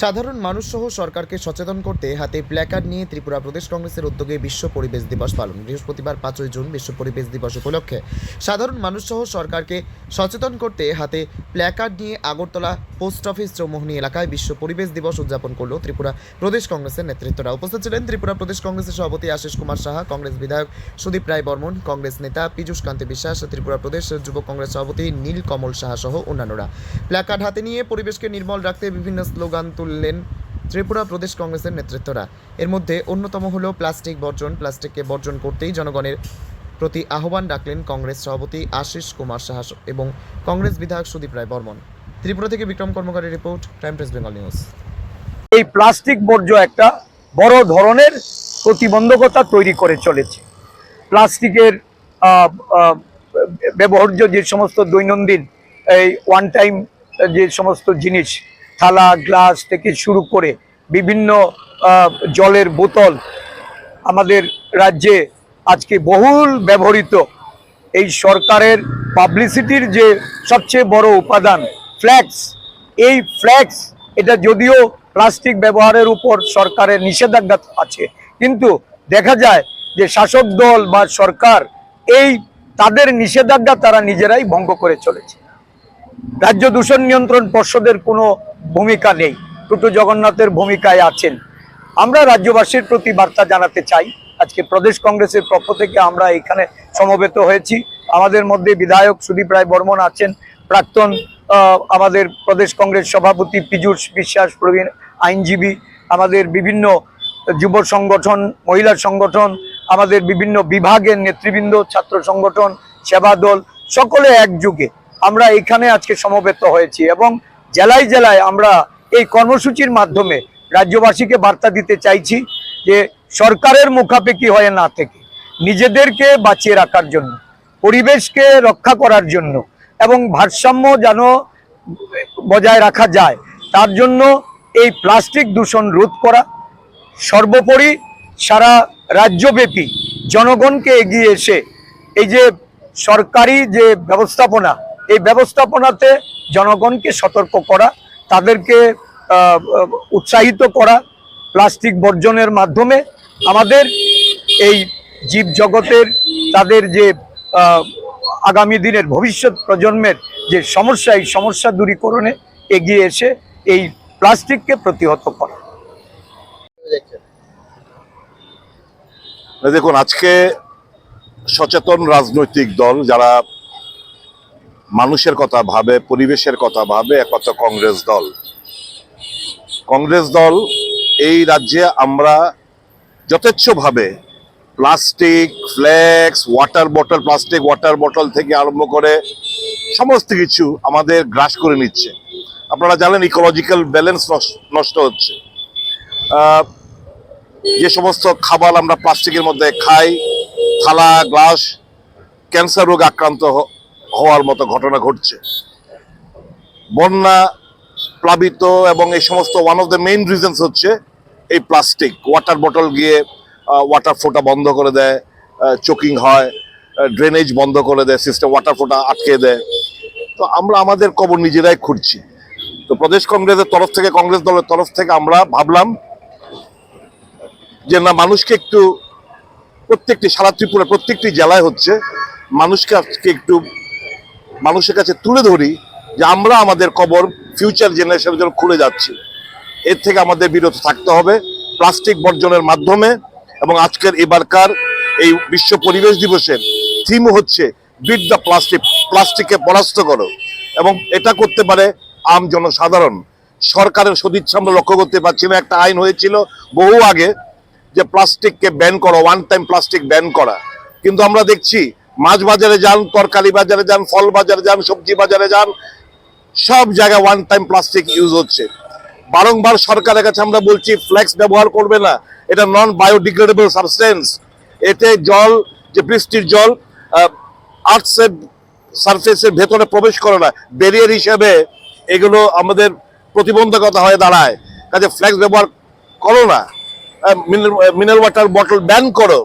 সাধারণ মানুষ সহ সরকারকে সচেতন করতে হাতে প্ল্যাকার্ড নিয়ে ত্রিপুরা প্রদেশ কংগ্রেসের উদ্যোগে বিশ্ব পরিবেশ দিবস পালন। বৃহস্পতিবার 5ই জুন বিশ্ব পরিবেশ দিবস উপলক্ষে সাধারণ মানুষ সহ সরকারকে সচেতন করতে হাতে প্ল্যাকার্ড নিয়ে আগরতলা পোস্ট অফিস চৌমোহনী এলাকায় বিশ্ব পরিবেশ দিবস উদযাপন করল ত্রিপুরা প্রদেশ কংগ্রেসের নেতৃত্বরা। উপস্থিত ছিলেন ত্রিপুরা প্রদেশ কংগ্রেসের সভাপতি আশিস কুমার সাহা, কংগ্রেস বিধায়ক সুদীপ রায় বর্মন, কংগ্রেস নেতা পীযূষ কান্তি বিশ্বাস, ত্রিপুরা প্রদেশ যুব কংগ্রেস সভাপতি নীল কমল সাহা সহ অন্যান্যরা। প্ল্যাকার্ড হাতে নিয়ে পরিবেশকে নির্মল রাখতে বিভিন্ন স্লোগান তুললেন ত্রিপুরা প্রদেশ কংগ্রেসের নেতৃত্বরা। এর মধ্যে অন্যতম হল প্লাস্টিক বর্জন। প্লাস্টিককে বর্জন করতেই জনগণের প্রতি আহ্বান রাখলেন কংগ্রেস সভাপতি আশিস কুমার সাহা এবং কংগ্রেস বিধায়ক সুদীপ রায় বর্মন। ত্রিপুরা থেকে বিক্রম কর্মকারের report, crime press Bengal news. এই প্লাস্টিক বর্জ্য একটা বড় ধরনের প্রতিবন্ধকতা তৈরি করে চলেছে। প্লাস্টিকের ব্যবহার্য যে সমস্ত দৈনন্দিন এই ওয়ান টাইম যে সমস্ত জিনিস, থালা গ্লাস থেকে শুরু করে বিভিন্ন জলের বোতল আমাদের রাজ্যে আজকে বহুল ব্যবহৃত। এই সরকারের পাবলিসিটির যে সবচেয়ে বড় উপাদান ফ্ল্যাক্স, এই ফ্ল্যাক্স এটা যদিও প্লাস্টিক ব্যবহারের উপর সরকারের নিষেধাজ্ঞা আছে, কিন্তু দেখা যায় যে শাসক দল বা সরকার এই তাদের নিষেধাজ্ঞা তারা নিজেরাই ভঙ্গ করে চলেছে। রাজ্য দূষণ নিয়ন্ত্রণ পর্ষদের কোনো ভূমিকা নেই, টুটু জগন্নাথের ভূমিকায় আছেন। আমরা রাজ্যবাসীর প্রতি বার্তা জানাতে চাই, আজকে প্রদেশ কংগ্রেসের পক্ষ থেকে আমরা এখানে সমবেত হয়েছি। আমাদের মধ্যে বিধায়ক সুদীপ রায় বর্মন আছেন, প্রাক্তন আমাদের প্রদেশ কংগ্রেস সভাপতি পীযূষ বিশ্বাস, প্রবীণ আইনজীবী, আমাদের বিভিন্ন যুব সংগঠন, মহিলা সংগঠন, আমাদের বিভিন্ন বিভাগের নেতৃবৃন্দ, ছাত্র সংগঠন, সেবা দল, সকলে একযোগে আমরা এখানে আজকে সমবেত হয়েছি এবং জেলায় জেলায় আমরা এই কর্মসূচির মাধ্যমে রাজ্যবাসীকে বার্তা দিতে চাইছি যে সরকারের মুখাপেক্ষী হয়ে না থেকে নিজেদেরকে বাঁচিয়ে রাখার জন্য, পরিবেশকে রক্ষা করার জন্য এবং ভারসাম্য যেন বজায় রাখা যায়, তার জন্য এই প্লাস্টিক দূষণ রোধ করা, সর্বোপরি সারা রাজ্যব্যাপী জনগণকে এগিয়ে এসে এই যে সরকারি যে ব্যবস্থাপনা, এই ব্যবস্থাপনাতে জনগণকে সতর্ক করা, তাদেরকে উৎসাহিত করা, প্লাস্টিক বর্জনের মাধ্যমে আমাদের এই জীব জগতের তাদের যে আগামী দিনের ভবিষ্যৎ প্রজন্মের যে সমস্যা, এই সমস্যা দূরীকরণে এগিয়ে এসে এই প্লাস্টিককে প্রতিহত করা। দেখুন, আজকে সচেতন রাজনৈতিক দল যারা মানুষের কথা ভাবে, পরিবেশের কথা ভাবে, একমাত্র কংগ্রেস দল এই রাজ্যে আমরা যথেচ্ছভাবে plastic, flex, water bottle, plastic water bottle থেকে আরম্ভ করে সমস্ত কিছু আমাদের গ্রাস করে নিচ্ছে। আপনারা জানেন ইকোলজিক্যাল ব্যালেন্স নষ্ট হচ্ছে। যে সমস্ত খাবার আমরা প্লাস্টিকের মধ্যে খাই, থালা গ্লাস, ক্যান্সার রোগ আক্রান্ত হওয়ার মতো ঘটনা ঘটছে। বন্যা প্লাবিত এবং এই সমস্ত one of the main reasons হচ্ছে এই প্লাস্টিক। ওয়াটার বটল গিয়ে ওয়াটার ফ্লোটা বন্ধ করে দেয়, চোকিং হয়, ড্রেনেজ বন্ধ করে দেয়, সিস্টেম ওয়াটার ফ্লোটা আটকে দেয়। তো আমরা আমাদের কবর নিজেরাই খুঁড়ছি। তো প্রদেশ কংগ্রেসের তরফ থেকে, কংগ্রেস দলের তরফ থেকে আমরা ভাবলাম যে না, মানুষকে একটু প্রত্যেকটি সারা ত্রিপুরা প্রত্যেকটি জেলায় হচ্ছে মানুষকে আজকে একটু মানুষের কাছে তুলে ধরি যে আমরা আমাদের কবর ফিউচার জেনারেশনের জন্য খুলে যাচ্ছি। এর থেকে আমাদের বিরত থাকতে হবে প্লাস্টিক বর্জনের মাধ্যমে। এবং আজকের এবারকার এই বিশ্ব পরিবেশ দিবসের থিম হচ্ছে বিট দ্য প্লাস্টিক, প্লাস্টিককে পরাস্ত করো। এবং এটা করতে পারে আম জনসাধারণ। সরকারের সদিচ্ছা আমরা লক্ষ্য করতে পারছি না। একটা আইন হয়েছিল বহু আগে যে প্লাস্টিককে ব্যান করো, ওয়ান টাইম প্লাস্টিক ব্যান করা, কিন্তু আমরা দেখছি মাছ বাজারে যান, তরকারি বাজারে যান, ফল বাজারে যান, সবজি বাজারে যান, সব জায়গায় ওয়ান টাইম প্লাস্টিক ইউজ হচ্ছে। বারংবার সরকারের কাছে আমরা বলছি ফ্লেক্স ব্যবহার করবে না, এটা নন বায়োডিগ্রেডেবল সাবস্টেন্স। এতে জল, যে বৃষ্টির জল আর্থের সারফেসের ভেতরে প্রবেশ করে না, ব্যারিয়ার হিসেবে এগুলো আমাদের প্রতিবন্ধকতা হয়ে দাঁড়ায়। কাজে ফ্লেক্স ব্যবহার করো না, মিনারেল ওয়াটার বটল ব্যান করো।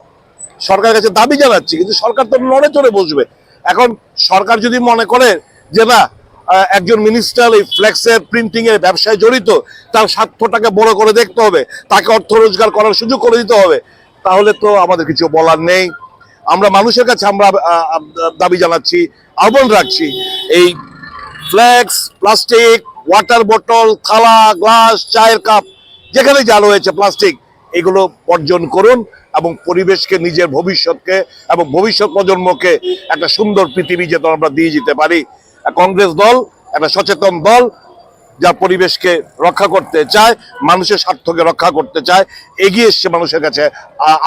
সরকারের কাছে দাবি জানাচ্ছি, কিন্তু সরকার তো নড়ে চড়ে বসবে। এখন সরকার যদি মনে করে যে না, একজন মিনিস্টার এই ফ্লেক্সের প্রিন্টিং এর ব্যবসায় জড়িত, তার স্বার্থটাকে বড় করে দেখতে হবে, তাকে অর্থ রোজগার করার সুযোগ করে দিতে হবে, তাহলে তো আমাদের কিছু বলার নেই। আমরা মানুষের কাছে আমরা দাবি জানাচ্ছি, আহ্বান রাখছি, এই ফ্লেক্স, প্লাস্টিক, ওয়াটার বোতল, থালা, গ্লাস, চায়ের কাপ, যেখানে যা রয়েছে প্লাস্টিক, এগুলো বর্জন করুন এবং পরিবেশকে, নিজের ভবিষ্যৎকে এবং ভবিষ্যৎ প্রজন্মকে একটা সুন্দর পৃথিবী যেন আমরা দিয়ে যেতে পারি। কংগ্রেস দল একটা সচেতন দল, যা পরিবেশকে রক্ষা করতে চায়, মানুষের স্বার্থকে রক্ষা করতে চায়, এগিয়ে এসছে মানুষের কাছে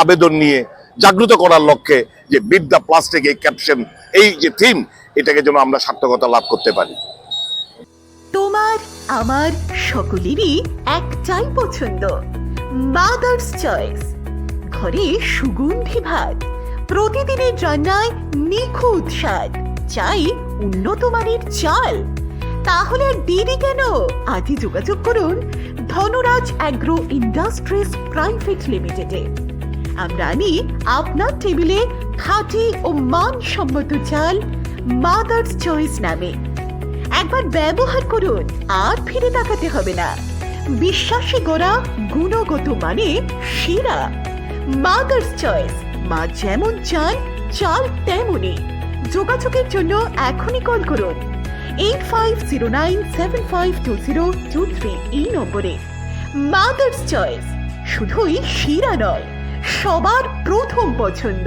আবেদন নিয়ে, জাগ্রত করার লক্ষ্যে যে বিট দ্য প্লাস্টিক, এই ক্যাপশন, এই যে থিম, এটাকে যেন আমরা সার্থকতা লাভ করতে পারি। তোমার আমার সকলেরই একটাই পছন্দ, মাদার্স চয়েস। ঘরে সুগন্ধি ভাত, প্রতিদিনের রান্নায় নিখুঁত স্বাদ, চাই উন্নত মানের চাল। তাহলে আর দেরি কেন? আজই যোগাযোগ করুন ধনরাজ অ্যাগ্রো ইন্ডাস্ট্রিজ প্রাইভেট লিমিটেডে। আমরা আনি আপনার টেবিলে খাঁটি ও মানসম্মত চাল মাদার্স চয়েস নামে। একবার ব্যবহার করুন, আর ফিরে তাকাতে হবে না। বিশ্বাসী গোড়া, গুণগত মানে সেরা। মাদার্স চয়েস, মা যেমন চান, চাল তেমনই। যোগাযোগের জন্য এখনই কল করুন 8509752023 এই নম্বরে। মাদার্স চয়েস শুধুই সেরা নয়, সবার প্রথম পছন্দ।